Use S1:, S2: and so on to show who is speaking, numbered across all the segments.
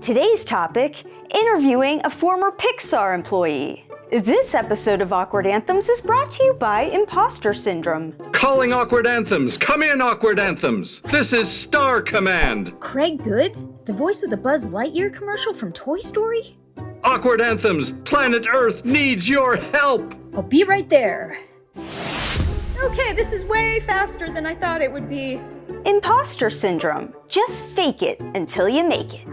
S1: Today's topic, interviewing a former Pixar employee. This episode of Awkward Anthems is brought to you by Imposter Syndrome.
S2: Calling Awkward Anthems! Come in, Awkward Anthems! This is Star Command!
S3: Craig Good? The voice of the Buzz Lightyear commercial from Toy Story?
S2: Awkward Anthems! Planet Earth needs your help!
S3: I'll be right there. Okay, this is way faster than I thought it would be.
S1: Imposter Syndrome. Just fake it until you make it.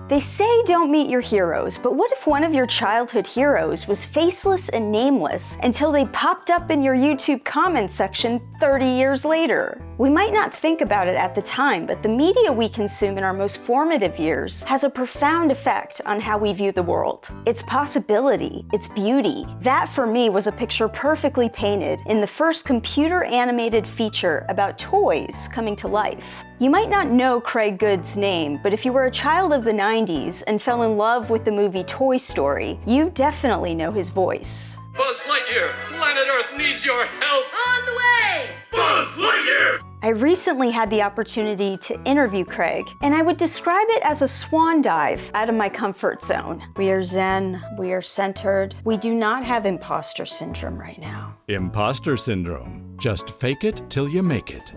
S1: They say don't meet your heroes, but what if one of your childhood heroes was faceless and nameless until they popped up in your YouTube comment section 30 years later? We might not think about it at the time, but the media we consume in our most formative years has a profound effect on how we view the world. Its possibility, its beauty. That for me was a picture perfectly painted in the first computer-animated feature about toys coming to life. You might not know Craig Good's name, but if you were a child of the 90s and fell in love with the movie Toy Story, you definitely know his voice.
S2: Buzz Lightyear! Planet Earth needs your help!
S4: On the way!
S2: Buzz Lightyear!
S1: I recently had the opportunity to interview Craig, and I would describe it as a swan dive out of my comfort zone. We are zen, we are centered. We do not have imposter syndrome right now.
S5: Imposter syndrome. Just fake it till you make it.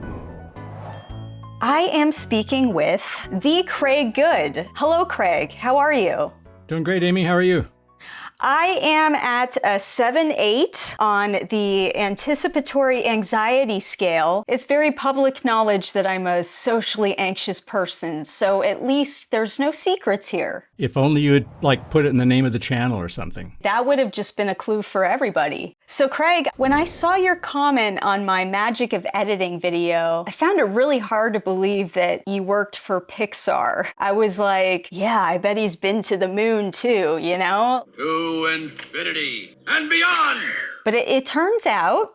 S1: I am speaking with the Craig Good. Hello, Craig. How are you?
S5: Doing great, Amy. How are you?
S1: I am at a 7-8 on the anticipatory anxiety scale. It's very public knowledge that I'm a socially anxious person, so at least there's no secrets here.
S5: If only you had, put it in the name of the channel or something.
S1: That would have just been a clue for everybody. So Craig, when I saw your comment on my Magic of Editing video, I found it really hard to believe that you worked for Pixar. I was like, yeah, I bet he's been to the moon too, you know?
S4: To infinity and beyond!
S1: But it turns out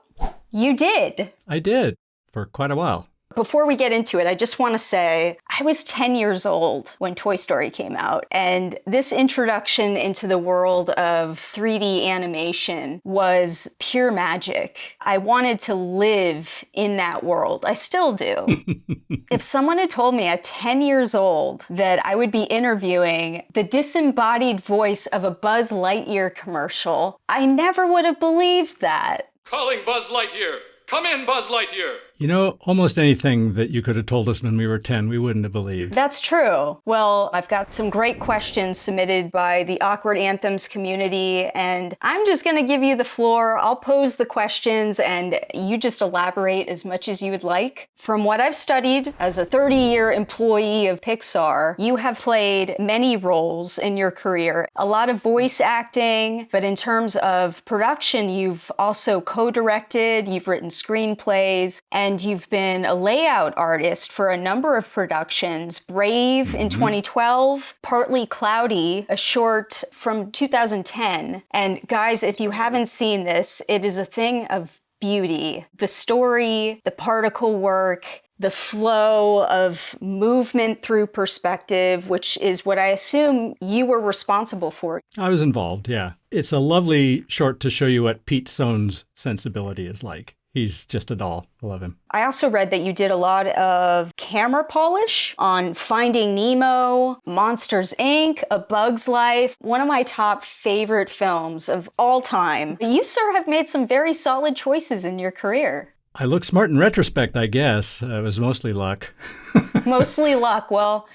S1: you did.
S5: I did, for quite a while.
S1: Before we get into it, I just want to say I was 10 years old when Toy Story came out, and this introduction into the world of 3D animation was pure magic. I wanted to live in that world. I still do. If someone had told me at 10 years old that I would be interviewing the disembodied voice of a Buzz Lightyear commercial, I never would have believed that.
S2: Calling Buzz Lightyear! Come in, Buzz Lightyear!
S5: You know, almost anything that you could have told us when we were 10, we wouldn't have believed.
S1: That's true. Well, I've got some great questions submitted by the Awkward Anthems community, and I'm just going to give you the floor. I'll pose the questions, and you just elaborate as much as you would like. From what I've studied as a 30-year employee of Pixar, you have played many roles in your career. A lot of voice acting, but in terms of production, you've also co-directed, you've written screenplays, and you've been a layout artist for a number of productions. Brave in 2012, Partly Cloudy, a short from 2010. And guys, if you haven't seen this, it is a thing of beauty. The story, the particle work, the flow of movement through perspective, which is what I assume you were responsible for.
S5: I was involved, yeah. It's a lovely short to show you what Pete Sohn's sensibility is like. He's just a doll. I love him.
S1: I also read that you did a lot of camera polish on Finding Nemo, Monsters, Inc., A Bug's Life, one of my top favorite films of all time. You, sir, have made some very solid choices in your career.
S5: I look smart in retrospect, I guess. It was mostly luck.
S1: Mostly luck. Well,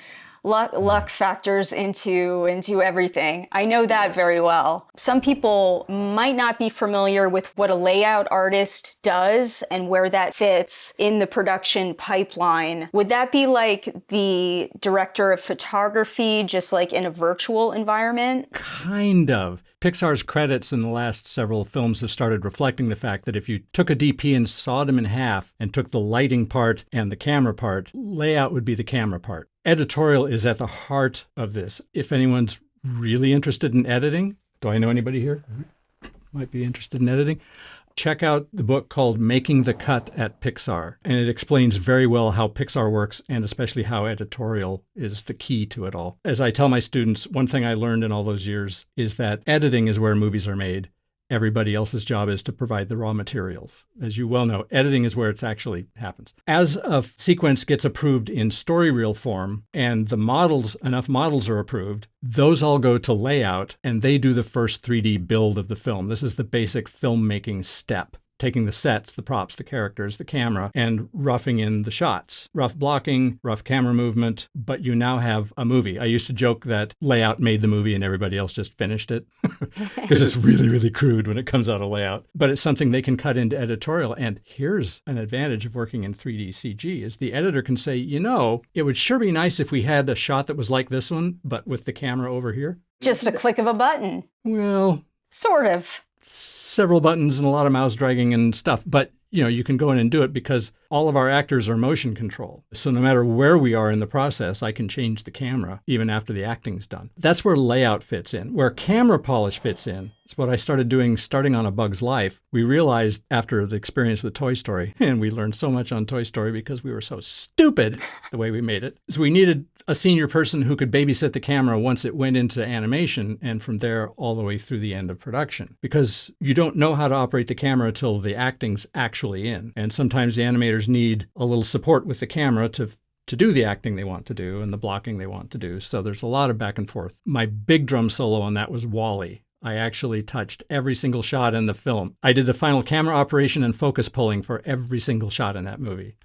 S1: luck factors into everything. I know that very well. Some people might not be familiar with what a layout artist does and where that fits in the production pipeline. Would that be like the director of photography, just like in a virtual environment?
S5: Kind of. Pixar's credits in the last several films have started reflecting the fact that if you took a DP and sawed him in half and took the lighting part and the camera part, layout would be the camera part. Editorial is at the heart of this. If anyone's really interested in editing, do I know anybody here who might be interested in editing? Check out the book called Making the Cut at Pixar. And it explains very well how Pixar works and especially how editorial is the key to it all. As I tell my students, one thing I learned in all those years is that editing is where movies are made Everybody else's job is to provide the raw materials. As you well know, editing is where it actually happens. As a sequence gets approved in story reel form and enough models are approved, those all go to layout and they do the first 3D build of the film. This is the basic filmmaking step. Taking the sets, the props, the characters, the camera, and roughing in the shots. Rough blocking, rough camera movement, but you now have a movie. I used to joke that layout made the movie and everybody else just finished it because it's really, really crude when it comes out of layout. But it's something they can cut into editorial. And here's an advantage of working in 3D CG is the editor can say, it would sure be nice if we had a shot that was like this one, but with the camera over here.
S1: Just a click of a button.
S5: Well,
S1: sort of.
S5: Several buttons and a lot of mouse dragging and stuff. But, you can go in and do it because all of our actors are motion control. So no matter where we are in the process, I can change the camera even after the acting's done. That's where layout fits in. Where camera polish fits in, it's what I started doing starting on A Bug's Life. We realized after the experience with Toy Story, and we learned so much on Toy Story because we were so stupid the way we made it, is we needed a senior person who could babysit the camera once it went into animation and from there all the way through the end of production. Because you don't know how to operate the camera till the acting's actually in. And sometimes the animators need a little support with the camera to do the acting they want to do and the blocking they want to do. So there's a lot of back and forth. My big drum solo on that was WALL-E. I actually touched every single shot in the film. I did the final camera operation and focus pulling for every single shot in that movie.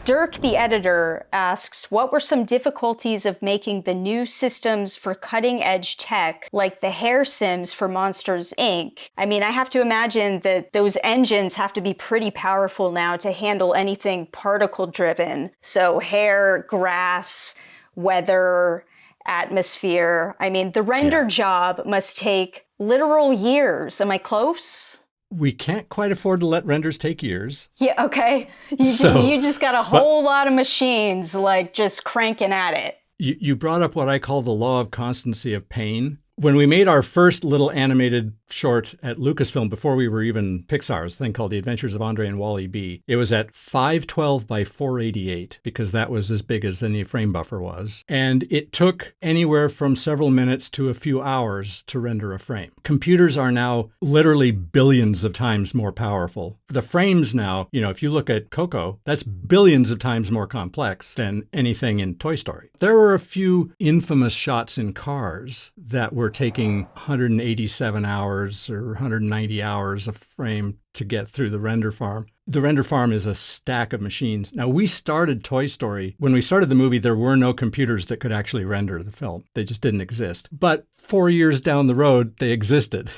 S1: Dirk, the editor, asks, what were some difficulties of making the new systems for cutting-edge tech, like the hair sims for Monsters, Inc.? I mean, I have to imagine that those engines have to be pretty powerful now to handle anything particle-driven. So hair, grass, weather, atmosphere. I mean, the render job must take literal years. Am I close?
S5: We can't quite afford to let renders take years.
S1: Yeah, okay. You just got a whole lot of machines just cranking at it.
S5: You brought up what I call the law of constancy of pain. When we made our first little animated short at Lucasfilm, before we were even Pixar's, thing called The Adventures of Andre and Wally B, it was at 512 by 488 because that was as big as any frame buffer was. And it took anywhere from several minutes to a few hours to render a frame. Computers are now literally billions of times more powerful. The frames now, if you look at Coco, that's billions of times more complex than anything in Toy Story. There were a few infamous shots in Cars that were taking 187 hours or 190 hours a frame to get through the render farm. The render farm is a stack of machines. Now, we started Toy Story. When we started the movie, there were no computers that could actually render the film. They just didn't exist. But 4 years down the road, they existed.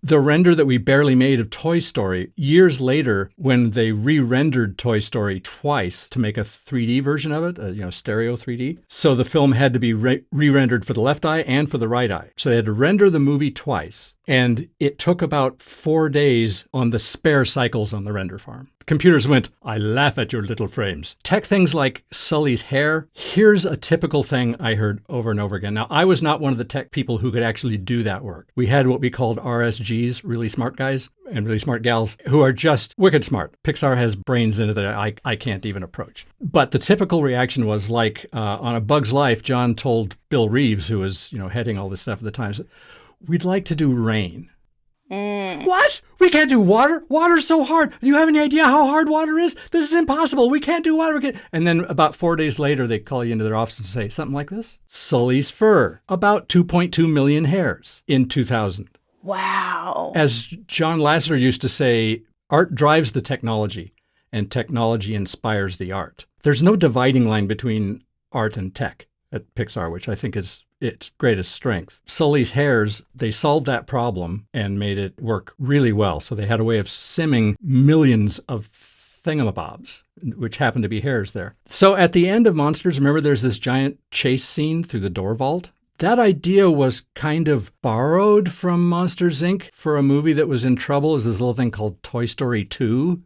S5: The render that we barely made of Toy Story, years later, when they re-rendered Toy Story twice to make a 3D version of it, stereo 3D. So the film had to be re-rendered for the left eye and for the right eye. So they had to render the movie twice. And it took about 4 days on the spare cycles on the render farm. Computers went, I laugh at your little frames. Tech things like Sully's hair. Here's a typical thing I heard over and over again. Now, I was not one of the tech people who could actually do that work. We had what we called RSGs, really smart guys and really smart gals, who are just wicked smart. Pixar has brains in it that I can't even approach. But the typical reaction was on A Bug's Life, John told Bill Reeves, who was heading all this stuff at the time, we'd like to do rain. What? We can't do water? Water's so hard. Do you have any idea how hard water is? This is impossible. We can't do water. And then about 4 days later, they call you into their office and say something like this. Sully's fur, about 2.2 million hairs in 2000.
S1: Wow.
S5: As John Lasseter used to say, art drives the technology and technology inspires the art. There's no dividing line between art and tech at Pixar, which I think is its greatest strength. Sully's hairs, they solved that problem and made it work really well. So they had a way of simming millions of thingamabobs, which happened to be hairs there. So at the end of Monsters, remember there's this giant chase scene through the door vault? That idea was kind of borrowed from Monsters, Inc. for a movie that was in trouble. It was this little thing called Toy Story 2.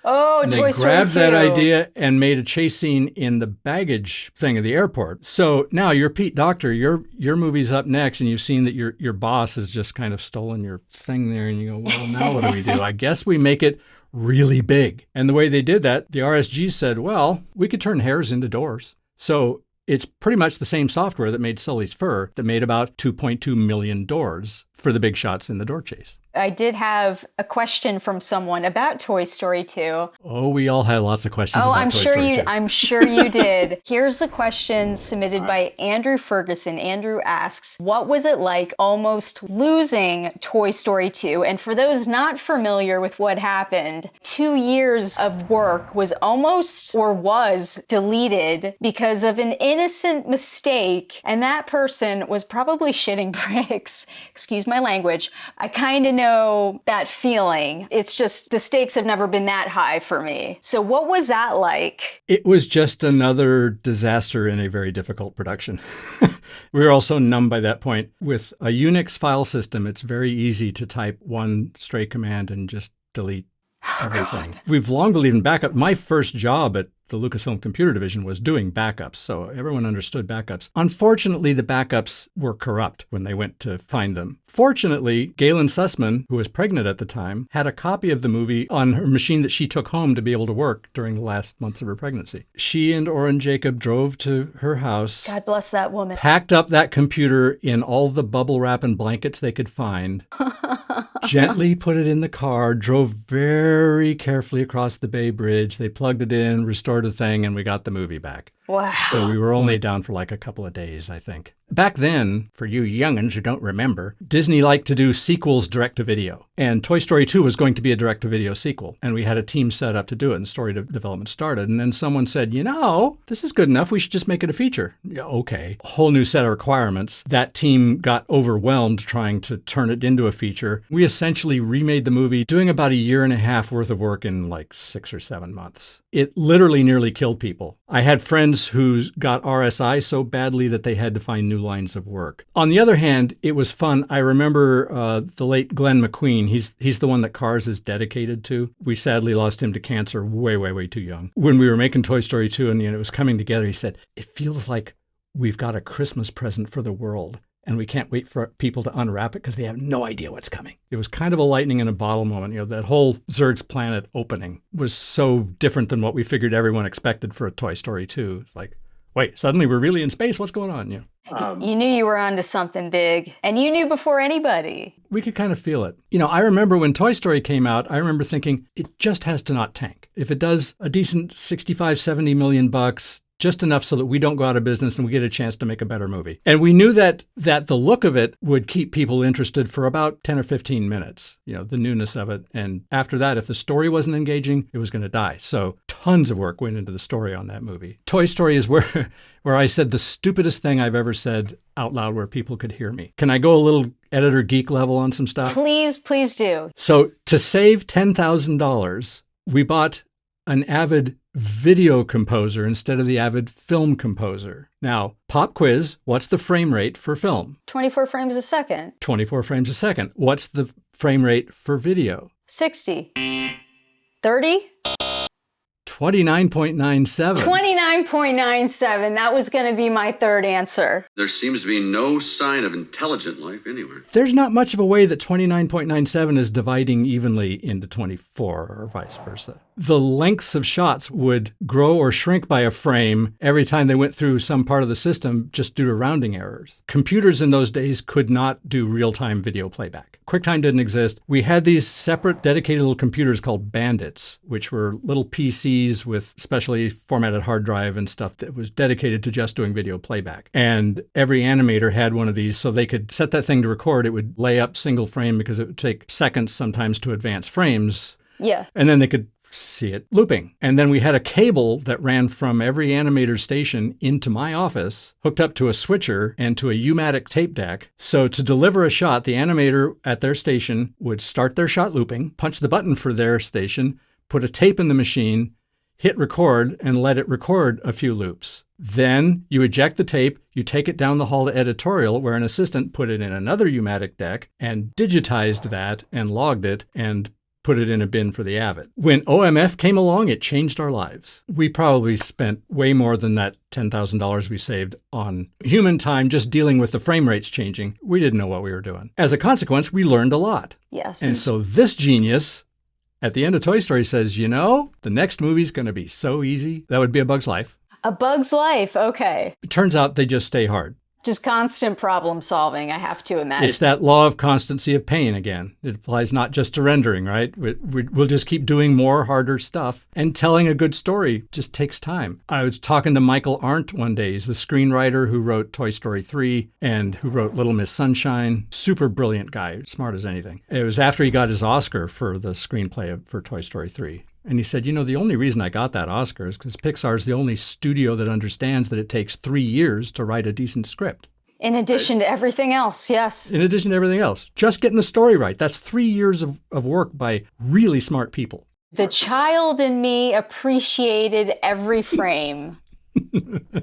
S1: Oh,
S5: and
S1: Toy
S5: they
S1: Story 2.
S5: grabbed that idea and made a chase scene in the baggage thing at the airport. So now you're Pete Docter, your movie's up next, and you've seen that your boss has just kind of stolen your thing there, and you go, well, now what do we do? I guess we make it really big. And the way they did that, the RSG said, well, we could turn hairs into doors. So it's pretty much the same software that made Sully's fur that made about 2.2 million doors for the big shots in the door chase.
S1: I did have a question from someone about Toy Story 2.
S5: Oh, we all had lots of questions about Toy Story 2.
S1: I'm sure you did. Here's a question submitted by Andrew Ferguson. Andrew asks, what was it like almost losing Toy Story 2? And for those not familiar with what happened, 2 years of work was deleted because of an innocent mistake, and that person was probably shitting bricks. Excuse my language. I kind of know that feeling. It's just the stakes have never been that high for me. So what was that like?
S5: It was just another disaster in a very difficult production. We were also numb by that point. With a Unix file system, it's very easy to type one stray command and just delete everything. We've long believed in backup. My first job at the Lucasfilm Computer Division was doing backups, so everyone understood backups. Unfortunately, the backups were corrupt when they went to find them. Fortunately, Galen Sussman, who was pregnant at the time, had a copy of the movie on her machine that she took home to be able to work during the last months of her pregnancy. She and Orrin Jacob drove to her house.
S1: God bless that woman.
S5: Packed up that computer in all the bubble wrap and blankets they could find, gently put it in the car, drove very carefully across the Bay Bridge. They plugged it in, restored the thing, and we got the movie back.
S1: Wow.
S5: So we were only down for like a couple of days, I think. Back then, for you young'uns who don't remember, Disney liked to do sequels direct-to-video. And Toy Story 2 was going to be a direct-to-video sequel. And we had a team set up to do it, and story development started. And then someone said, this is good enough. We should just make it a feature. Yeah, okay. A whole new set of requirements. That team got overwhelmed trying to turn it into a feature. We essentially remade the movie, doing about a year and a half worth of work in like 6 or 7 months. It literally nearly killed people. I had friends who got RSI so badly that they had to find new lines of work. On the other hand, it was fun. I remember the late Glenn McQueen. He's the one that Cars is dedicated to. We sadly lost him to cancer way, way, way too young. When we were making Toy Story 2 and it was coming together, he said, it feels like we've got a Christmas present for the world. And we can't wait for people to unwrap it because they have no idea what's coming. It was kind of a lightning in a bottle moment. That whole Zurg's Planet opening was so different than what we figured everyone expected for a Toy Story 2. It's like, wait, suddenly we're really in space? What's going on?
S1: You knew you were onto something big, and you knew before anybody.
S5: We could kind of feel it. I remember when Toy Story came out, I remember thinking, it just has to not tank. If it does a decent 65, 70 million bucks, just enough so that we don't go out of business and we get a chance to make a better movie. And we knew that the look of it would keep people interested for about 10 or 15 minutes, the newness of it. And after that, if the story wasn't engaging, it was going to die. So tons of work went into the story on that movie. Toy Story is where I said the stupidest thing I've ever said out loud where people could hear me. Can I go a little editor geek level on some stuff?
S1: Please do.
S5: So to save $10,000, we bought an Avid video composer instead of the Avid film composer. Now, pop quiz, what's the frame rate for film?
S1: 24 frames a second.
S5: 24 frames a second. What's the frame rate for video?
S1: 60. 30?
S5: 29.97.
S1: 29.97. That was going to be my third answer.
S4: There seems to be no sign of intelligent life anywhere.
S5: There's not much of a way that 29.97 is dividing evenly into 24 or vice versa. The lengths of shots would grow or shrink by a frame every time they went through some part of the system just due to rounding errors. Computers in those days could not do real-time video playback. QuickTime didn't exist. We had these separate dedicated little computers called Bandits, which were little PCs with specially formatted hard drive and stuff that was dedicated to just doing video playback. And every animator had one of these so they could set that thing to record. It would lay up single frame because it would take seconds sometimes to advance frames.
S1: Yeah.
S5: And then they could see it looping. And then we had a cable that ran from every animator's station into my office, hooked up to a switcher and to a U-matic tape deck. So to deliver a shot, the animator at their station would start their shot looping, punch the button for their station, put a tape in the machine, hit record, and let it record a few loops. Then you eject the tape, you take it down the hall to editorial, where an assistant put it in another U-matic deck and digitized that and logged it and put it in a bin for the Avid. When OMF came along, it changed our lives. We probably spent way more than that $10,000 we saved on human time just dealing with the frame rates changing. We didn't know what we were doing. As a consequence, we learned a lot.
S1: Yes.
S5: And so this genius at the end of Toy Story says, the next movie's going to be so easy. That would be A Bug's Life.
S1: A Bug's Life, okay.
S5: It turns out they just stay hard.
S1: Just constant problem solving, I have to imagine.
S5: It's that law of constancy of pain again. It applies not just to rendering, right? We'll just keep doing more harder stuff, and telling a good story just takes time. I was talking to Michael Arndt one day. He's the screenwriter who wrote Toy Story 3 and who wrote Little Miss Sunshine. Super brilliant guy, smart as anything. It was after he got his Oscar for the screenplay for Toy Story 3. And he said, the only reason I got that Oscar is because Pixar is the only studio that understands that it takes 3 years to write a decent script.
S1: In addition to everything else, yes.
S5: In addition to everything else. Just getting the story right. That's 3 years of work by really smart people.
S1: The child in me appreciated every frame.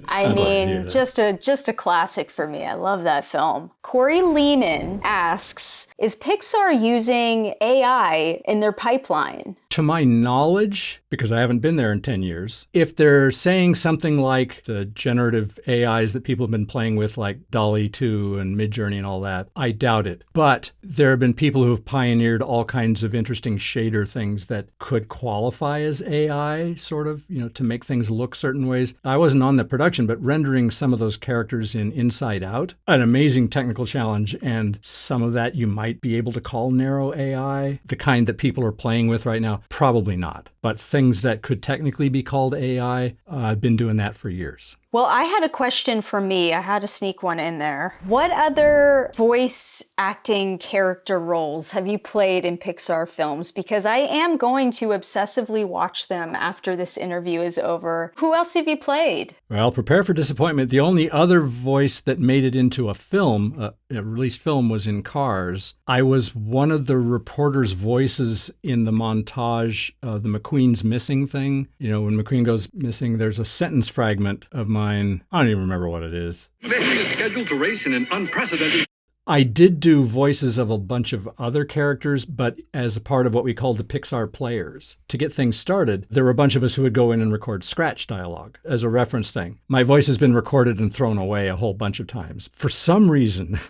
S1: I mean, just a classic for me. I love that film. Corey Lehman asks, is Pixar using AI in their pipeline?
S5: To my knowledge, because I haven't been there in 10 years, if they're saying something like the generative AIs that people have been playing with, like DALL-E 2 and Midjourney and all that, I doubt it. But there have been people who have pioneered all kinds of interesting shader things that could qualify as AI, sort of, to make things look certain ways. I wasn't on the production, but rendering some of those characters in Inside Out, an amazing technical challenge, and some of that you might be able to call narrow AI, the kind that people are playing with right now. Probably not, but things that could technically be called AI, I've been doing that for years.
S1: Well, I had a question for me. I had to sneak one in there. What other voice acting character roles have you played in Pixar films? Because I am going to obsessively watch them after this interview is over. Who else have you played?
S5: Well, prepare for disappointment. The only other voice that made it into a film, a released film, was in Cars. I was one of the reporter's voices in the montage of the McQueen's missing thing. When McQueen goes missing, there's a sentence fragment of mine. I don't even remember what it is.
S2: Racing is scheduled to race in an unprecedented...
S5: I did do voices of a bunch of other characters, but as a part of what we called the Pixar Players. To get things started, there were a bunch of us who would go in and record scratch dialogue as a reference thing. My voice has been recorded and thrown away a whole bunch of times. For some reason,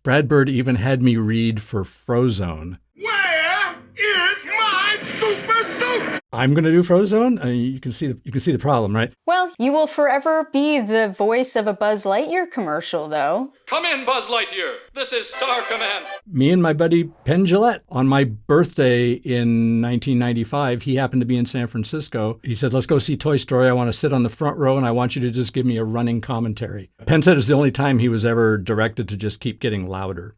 S5: Brad Bird even had me read for Frozone.
S6: Where is my super suit?
S5: I'm going to do Frozone? You can see the problem, right?
S1: Well, you will forever be the voice of a Buzz Lightyear commercial, though.
S2: Come in, Buzz Lightyear. This is Star Command.
S5: Me and my buddy Penn Jillette, on my birthday in 1995, he happened to be in San Francisco. He said, let's go see Toy Story. I want to sit on the front row and I want you to just give me a running commentary. Penn said it was the only time he was ever directed to just keep getting louder.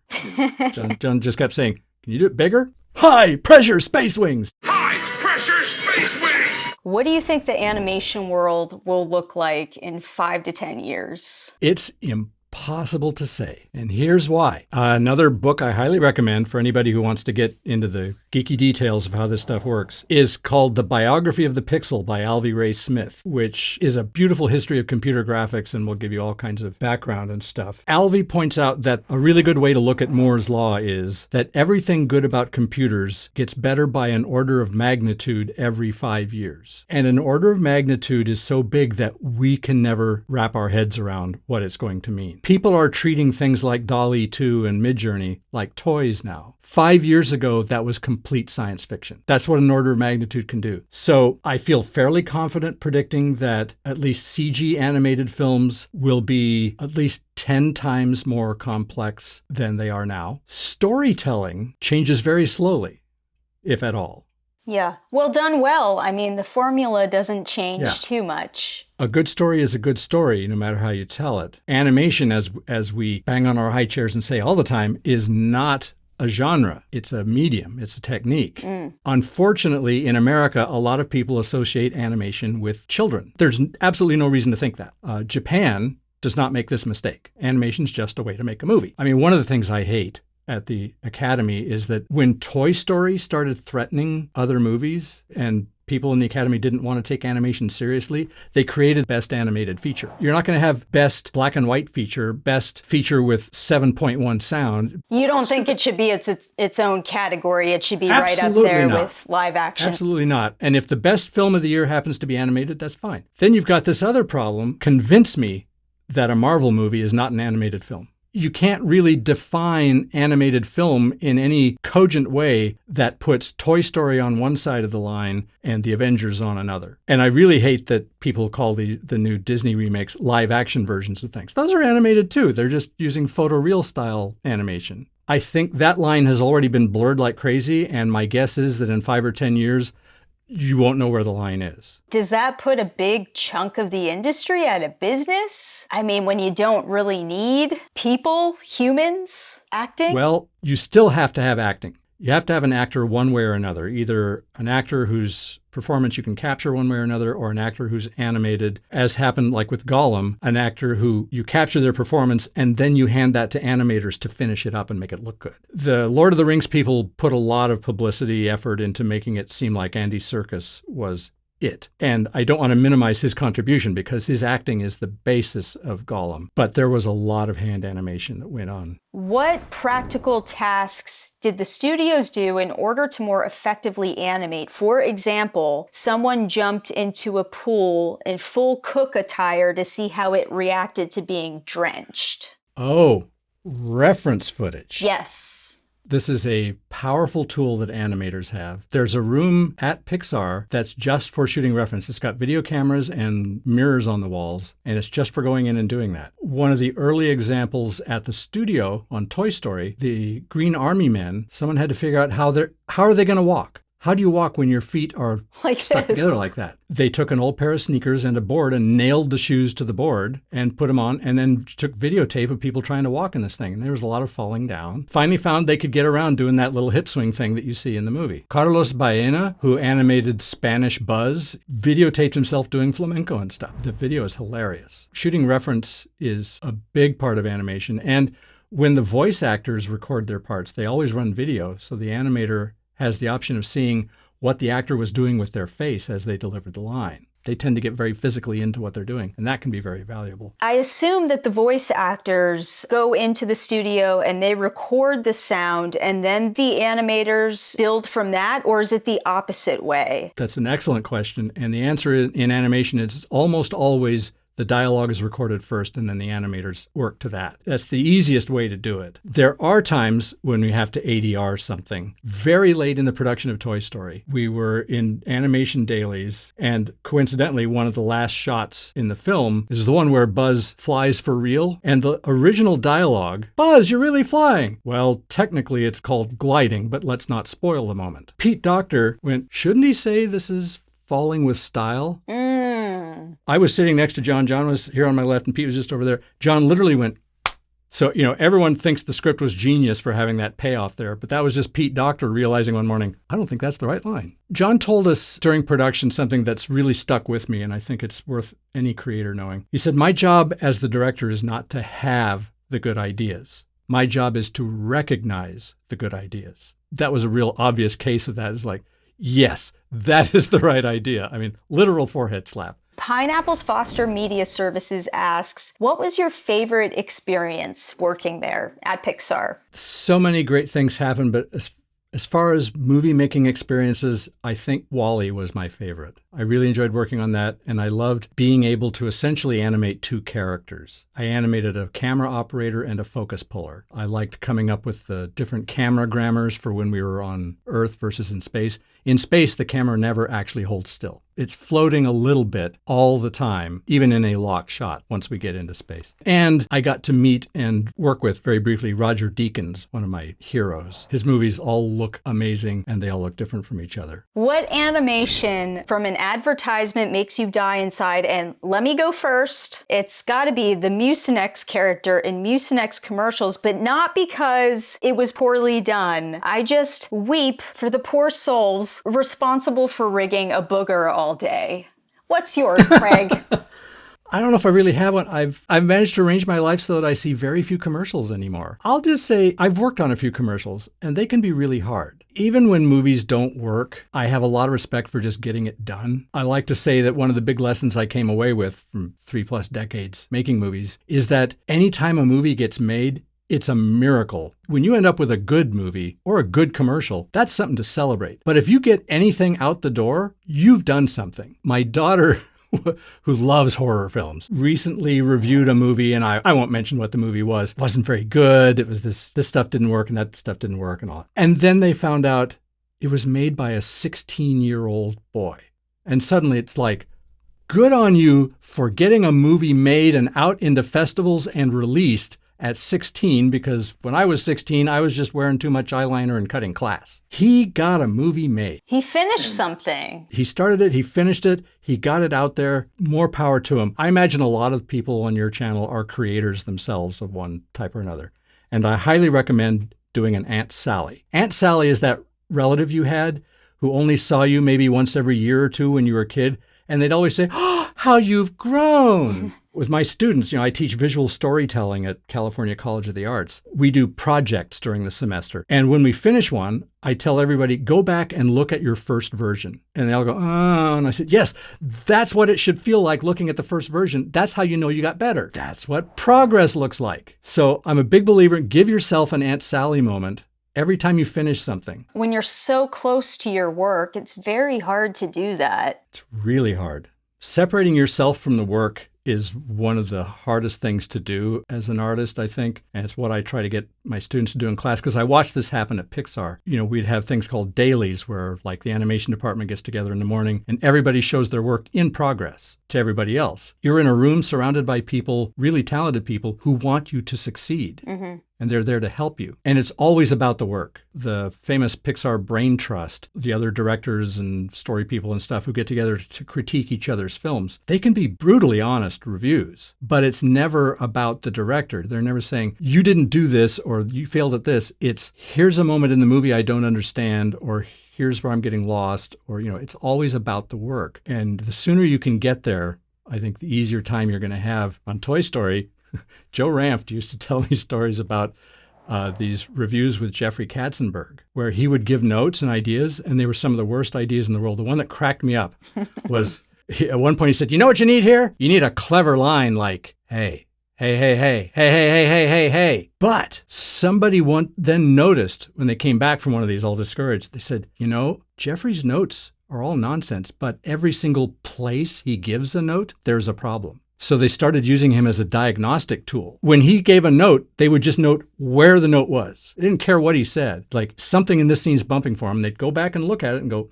S5: John just kept saying, can you do it bigger? High pressure space wings.
S6: High pressure space wings!
S1: What do you think the animation world will look like in 5 to 10 years?
S5: It's impossible to say. And here's why. Another book I highly recommend for anybody who wants to get into the geeky details of how this stuff works is called The Biography of the Pixel by Alvy Ray Smith, which is a beautiful history of computer graphics and will give you all kinds of background and stuff. Alvy points out that a really good way to look at Moore's Law is that everything good about computers gets better by an order of magnitude every 5 years. And an order of magnitude is so big that we can never wrap our heads around what it's going to mean. People are treating things like DALL-E 2 and Midjourney like toys now. 5 years ago, that was complete science fiction. That's what an order of magnitude can do. So I feel fairly confident predicting that at least CG animated films will be at least 10 times more complex than they are now. Storytelling changes very slowly, if at all.
S1: Yeah. Well, done well. I mean, the formula doesn't change too much.
S5: A good story is a good story, no matter how you tell it. Animation, as we bang on our high chairs and say all the time, is not a genre. It's a medium. It's a technique. Unfortunately, in America, a lot of people associate animation with children. There's absolutely no reason to think that. Japan does not make this mistake. Animation's just a way to make a movie. I mean, one of the things I hate at the Academy is that when Toy Story started threatening other movies and people in the Academy didn't want to take animation seriously, they created Best Animated Feature. You're not going to have Best Black and White Feature, Best Feature with 7.1 sound.
S1: You don't think it should be its own category. It should be
S5: Absolutely
S1: right up there
S5: not.
S1: with live action.
S5: Absolutely not. And if the best film of the year happens to be animated, that's fine. Then you've got this other problem. Convince me that a Marvel movie is not an animated film. you can't really define animated film in any cogent way that puts Toy Story on one side of the line and the Avengers on another. And I really hate that people call the new Disney remakes live action versions of things. Those are animated too. They're just using photoreal style animation. I think that line has already been blurred like crazy, and my guess is that in 5 or 10 years, you won't know where the line is.
S1: Does that put a big chunk of the industry out of business? I mean, when you don't really need people, humans, acting?
S5: Well, you still have to have acting. You have to have an actor one way or another, either an actor whose performance you can capture one way or another, or an actor who's animated, as happened like with Gollum, an actor who you capture their performance and then you hand that to animators to finish it up and make it look good. The Lord of the Rings people put a lot of publicity effort into making it seem like Andy Serkis was it. And I don't want to minimize his contribution because his acting is the basis of Gollum. But there was a lot of hand animation that went on.
S1: What practical tasks did the studios do in order to more effectively animate? For example, someone jumped into a pool in full cook attire to see how it reacted to being drenched.
S5: Oh, reference footage.
S1: Yes.
S5: This is a powerful tool that animators have. There's a room at Pixar that's just for shooting reference. It's got video cameras and mirrors on the walls, and it's just for going in and doing that. One of the early examples at the studio on Toy Story, the Green Army Men, someone had to figure out how are they going to walk? How do you walk when your feet are
S1: like
S5: stuck
S1: this
S5: together like that? They took an old pair of sneakers and a board and nailed the shoes to the board and put them on, and then took videotape of people trying to walk in this thing. And there was a lot of falling down. Finally found they could get around doing that little hip swing thing that you see in the movie. Carlos Baena, who animated Spanish Buzz, videotaped himself doing flamenco and stuff. The video is hilarious. Shooting reference is a big part of animation. And when the voice actors record their parts, they always run video, so the animator has the option of seeing what the actor was doing with their face as they delivered the line. They tend to get very physically into what they're doing, and that can be very valuable.
S1: I assume that the voice actors go into the studio and they record the sound, and then the animators build from that, or is it the opposite way?
S5: That's an excellent question, and the answer in animation is almost always the dialogue is recorded first, and then the animators work to that. That's the easiest way to do it. There are times when we have to ADR something. Very late in the production of Toy Story, we were in animation dailies, and coincidentally, one of the last shots in the film is the one where Buzz flies for real, and the original dialogue, "Buzz, you're really flying." Well, technically it's called gliding, but let's not spoil the moment. Pete Docter went, "Shouldn't he say this is falling with style?" I was sitting next to John. John was here on my left and Pete was just over there. John literally went. So, everyone thinks the script was genius for having that payoff there, but that was just Pete Docter realizing one morning, I don't think that's the right line. John told us during production something that's really stuck with me, and I think it's worth any creator knowing. He said, my job as the director is not to have the good ideas. My job is to recognize the good ideas. That was a real obvious case of that. It's like, yes, that is the right idea. I mean, literal forehead slap.
S1: Pineapple's Foster Media Services asks, what was your favorite experience working there at Pixar?
S5: So many great things happened, but as far as movie making experiences, I think WALL-E was my favorite. I really enjoyed working on that, and I loved being able to essentially animate two characters. I animated a camera operator and a focus puller. I liked coming up with the different camera grammars for when we were on Earth versus in space. In space, the camera never actually holds still. It's floating a little bit all the time, even in a locked shot once we get into space. And I got to meet and work with, very briefly, Roger Deakins, one of my heroes. His movies all look amazing, and they all look different from each other.
S1: What animation from an advertisement makes you die inside? And let me go first. It's got to be the Mucinex character in Mucinex commercials, but not because it was poorly done. I just weep for the poor souls responsible for rigging a booger all day. What's yours, Craig?
S5: I don't know if I really have one. I've managed to arrange my life so that I see very few commercials anymore. I'll just say I've worked on a few commercials, and they can be really hard. Even when movies don't work, I have a lot of respect for just getting it done. I like to say that one of the big lessons I came away with from 3+ decades making movies is that anytime a movie gets made, it's a miracle. When you end up with a good movie or a good commercial, that's something to celebrate. But if you get anything out the door, you've done something. My daughter who loves horror films, recently reviewed a movie, and I won't mention what the movie was. It wasn't very good. It was this stuff didn't work and that stuff didn't work and all. And then they found out it was made by a 16-year-old boy. And suddenly it's like, good on you for getting a movie made and out into festivals and released at 16, because when I was 16, I was just wearing too much eyeliner and cutting class. He got a movie made.
S1: He finished something.
S5: He started it, he finished it, he got it out there. More power to him. I imagine a lot of people on your channel are creators themselves of one type or another. And I highly recommend doing an Aunt Sally. Aunt Sally is that relative you had who only saw you maybe once every year or two when you were a kid. And they'd always say, "Oh, how you've grown." With my students, I teach visual storytelling at California College of the Arts. We do projects during the semester. And when we finish one, I tell everybody, go back and look at your first version. And they all go, oh. And I said, yes, that's what it should feel like looking at the first version. That's how you know you got better. That's what progress looks like. So I'm a big believer, give yourself an Aunt Sally moment every time you finish something.
S1: When you're so close to your work, it's very hard to do that.
S5: It's really hard. Separating yourself from the work is one of the hardest things to do as an artist, I think. And it's what I try to get my students to do in class, because I watched this happen at Pixar. We'd have things called dailies where like the animation department gets together in the morning and everybody shows their work in progress to everybody else. You're in a room surrounded by people, really talented people who want you to succeed. Mm-hmm. And they're there to help you. And it's always about the work. The famous Pixar Brain Trust, the other directors and story people and stuff who get together to critique each other's films, they can be brutally honest reviews, but it's never about the director. They're never saying, you didn't do this or you failed at this. It's, here's a moment in the movie I don't understand, or here's where I'm getting lost, or, it's always about the work. And the sooner you can get there, I think the easier time you're going to have. On Toy Story, Joe Ranft used to tell me stories about these reviews with Jeffrey Katzenberg, where he would give notes and ideas, and they were some of the worst ideas in the world. The one that cracked me up was, at one point he said, you know what you need here? You need a clever line like, hey, hey, hey, hey, hey, hey, hey, hey, hey, hey. But somebody then noticed when they came back from one of these all discouraged, they said, Jeffrey's notes are all nonsense, but every single place he gives a note, there's a problem. So they started using him as a diagnostic tool. When he gave a note, they would just note where the note was. They didn't care what he said. Like something in this scene's bumping for him. They'd go back and look at it and go,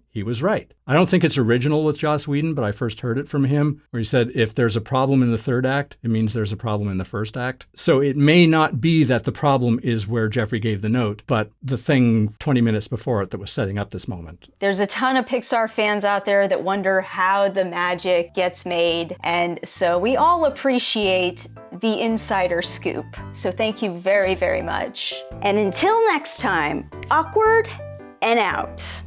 S5: he was right. I don't think it's original with Joss Whedon, but I first heard it from him where he said, if there's a problem in the third act, it means there's a problem in the first act. So it may not be that the problem is where Jeffrey gave the note, but the thing 20 minutes before it that was setting up this moment.
S1: There's a ton of Pixar fans out there that wonder how the magic gets made. And so we all appreciate the insider scoop. So thank you very, very much. And until next time, awkward and out.